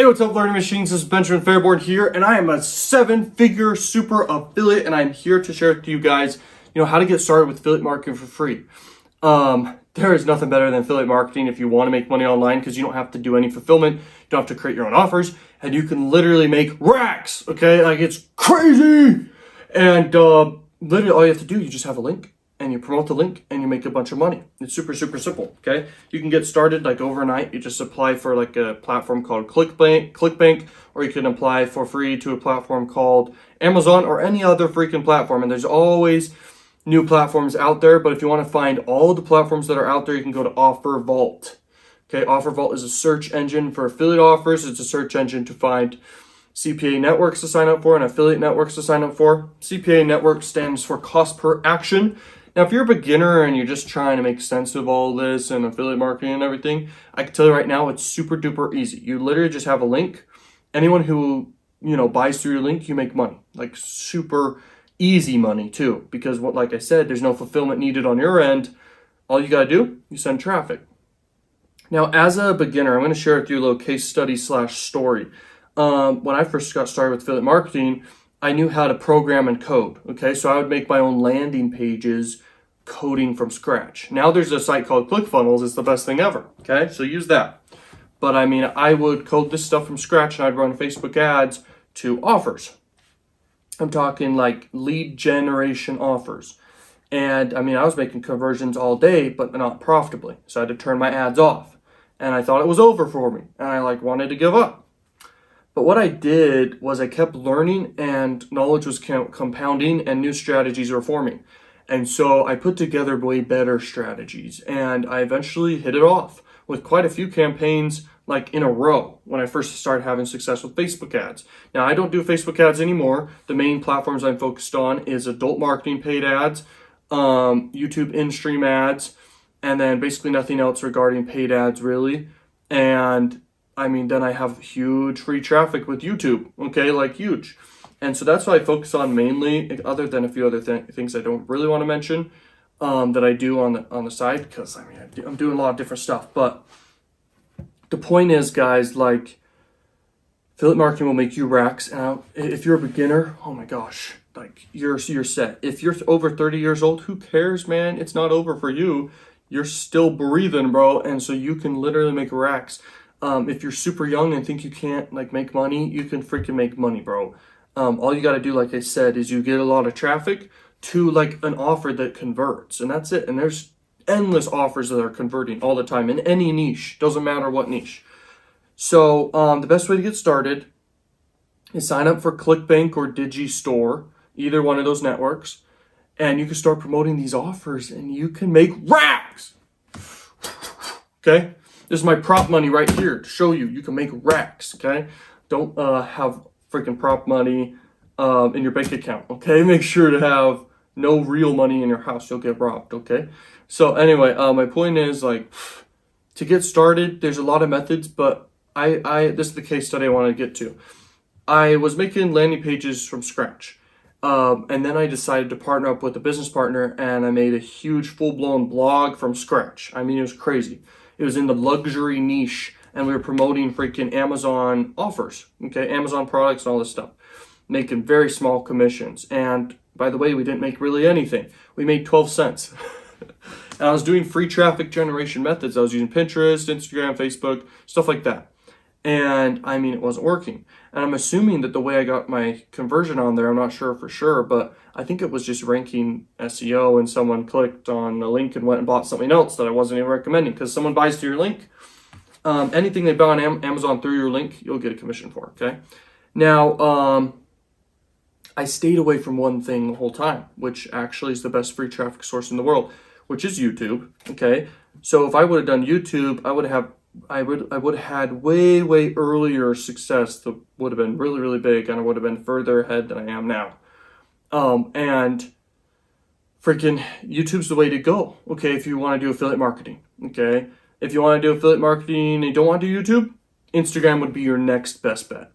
Hey, what's up, Learning Machines? This is Benjamin Fairborn here, and I am a 7-figure super affiliate, and I'm here to share with you guys, how to get started with affiliate marketing for free. There is nothing better than affiliate marketing if you want to make money online, because you don't have to do any fulfillment, you don't have to create your own offers, and you can literally make racks, okay? Like, it's crazy! And literally all you have to do, you just have a link, and you promote the link, and you make a bunch of money. It's super, super simple, okay? You can get started like overnight. You just apply for like a platform called ClickBank, or you can apply for free to a platform called Amazon or any other freaking platform. And there's always new platforms out there, but if you want to find all the platforms that are out there, you can go to OfferVault. Okay, OfferVault is a search engine for affiliate offers. It's a search engine to find CPA networks to sign up for and affiliate networks to sign up for. CPA network stands for cost per action. Now, if you're a beginner and you're just trying to make sense of all this and affiliate marketing and everything, I can tell you right now, it's super duper easy. You literally just have a link. Anyone who, buys through your link, you make money, like super easy money too. Because like I said, there's no fulfillment needed on your end. All you got to do, you send traffic. Now, as a beginner, I'm going to share with you a little case study / story. When I first got started with affiliate marketing, I knew how to program and code, okay? So I would make my own landing pages coding from scratch. Now there's a site called ClickFunnels. It's the best thing ever, okay? So use that. But I would code this stuff from scratch, and I'd run Facebook ads to offers. I'm talking like lead generation offers. And I was making conversions all day, but not profitably. So I had to turn my ads off. And I thought it was over for me. And I wanted to give up. But what I did was I kept learning, and knowledge was compounding, and new strategies were forming. And so I put together way better strategies, and I eventually hit it off with quite a few campaigns in a row when I first started having success with Facebook ads. Now, I don't do Facebook ads anymore. The main platforms I'm focused on is adult marketing paid ads, YouTube in-stream ads, and then basically nothing else regarding paid ads really. And then I have huge free traffic with YouTube, okay, huge. And so that's what I focus on mainly, other than a few other things I don't really want to mention that I do on the side, because I'm doing a lot of different stuff. But the point is, guys, affiliate marketing will make you racks. And if you're a beginner, oh my gosh, you're set. If you're over 30 years old, who cares, man? It's not over for you. You're still breathing, bro. And so you can literally make racks. If you're super young and think you can't make money, you can freaking make money, bro. All you got to do, like I said, is you get a lot of traffic to an offer that converts, and that's it. And there's endless offers that are converting all the time in any niche. Doesn't matter what niche. So the best way to get started is sign up for ClickBank or Digistore, either one of those networks, and you can start promoting these offers, and you can make racks. Okay. This is my prop money right here to show you can make racks, okay? Don't have freaking prop money in your bank account, okay? Make sure to have no real money in your house. You'll get robbed, okay? So anyway, my point is, to get started, there's a lot of methods, but this is the case study I want to get to. I was making landing pages from scratch, and then I decided to partner up with a business partner, and I made a huge full-blown blog from scratch. It was crazy. It was in the luxury niche, and we were promoting freaking Amazon offers, okay? Amazon products and all this stuff, making very small commissions. And by the way, we didn't make really anything. We made 12 cents. And I was doing free traffic generation methods. I was using Pinterest, Instagram, Facebook, stuff like that. And it wasn't working. And I'm assuming that the way I got my conversion on there, I'm not sure for sure, but I think it was just ranking SEO, and someone clicked on a link and went and bought something else that I wasn't even recommending, because someone buys through your link. Anything they buy on Amazon through your link, you'll get a commission for, okay? Now, I stayed away from one thing the whole time, which actually is the best free traffic source in the world, which is YouTube, okay? So if I would have done YouTube, I would have had way earlier success that would have been really, really big, and I would have been further ahead than I am now. And freaking YouTube's the way to go, okay, if you want to do affiliate marketing, okay? If you want to do affiliate marketing and you don't want to do YouTube, Instagram would be your next best bet.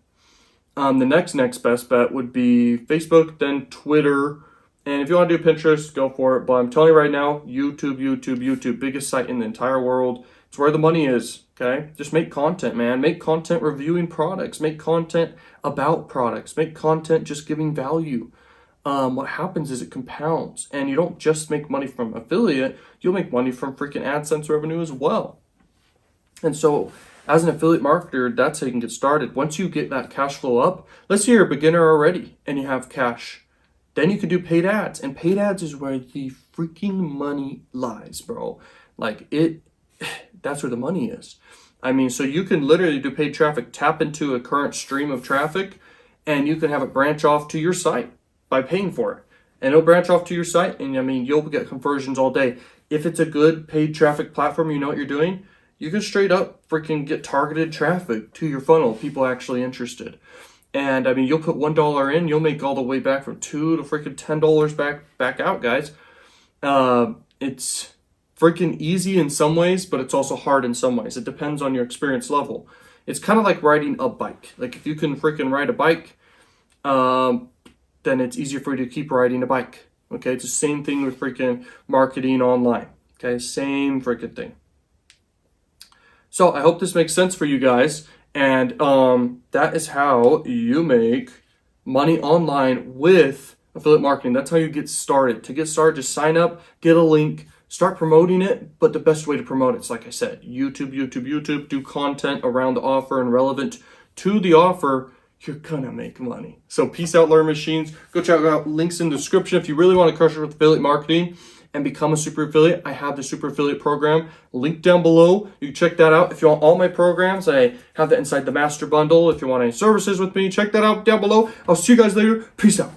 The next best bet would be Facebook, then Twitter, and if you want to do Pinterest, go for it. But I'm telling you right now, YouTube, biggest site in the entire world. It's where the money is. Okay, just make content, man. Make content reviewing products. Make content about products. Make content just giving value. What happens is it compounds, and you don't just make money from affiliate. You'll make money from freaking AdSense revenue as well. And so, as an affiliate marketer, that's how you can get started. Once you get that cash flow up, let's say you're a beginner already and you have cash. Then you can do paid ads, and paid ads is where the freaking money lies, bro. Like that's where the money is. I mean, so you can literally do paid traffic, tap into a current stream of traffic, and you can have it branch off to your site by paying for it. And it'll branch off to your site, and I mean, you'll get conversions all day. If it's a good paid traffic platform, you know what you're doing, you can straight up freaking get targeted traffic to your funnel, people actually interested. And I mean, you'll put $1 in, you'll make all the way back from $2 to freaking $10 back out, guys. It's freaking easy in some ways, but it's also hard in some ways. It depends on your experience level. It's kind of like riding a bike. Like if you can freaking ride a bike, then it's easier for you to keep riding a bike. Okay, it's the same thing with freaking marketing online. Okay, same freaking thing. So I hope this makes sense for you guys. And that is how you make money online with affiliate marketing. That's how you get started. To get started, just sign up, get a link, start promoting it. But the best way to promote it is, like I said, YouTube, do content around the offer and relevant to the offer. You're gonna make money. So peace out, Learn Machines. Go check out links in the description. If you really want to crush it with affiliate marketing and become a super affiliate, I have the super affiliate program linked down below. You can check that out. If you want all my programs, I have that inside the master bundle. If you want any services with me, check that out down below. I'll see you guys later. Peace out.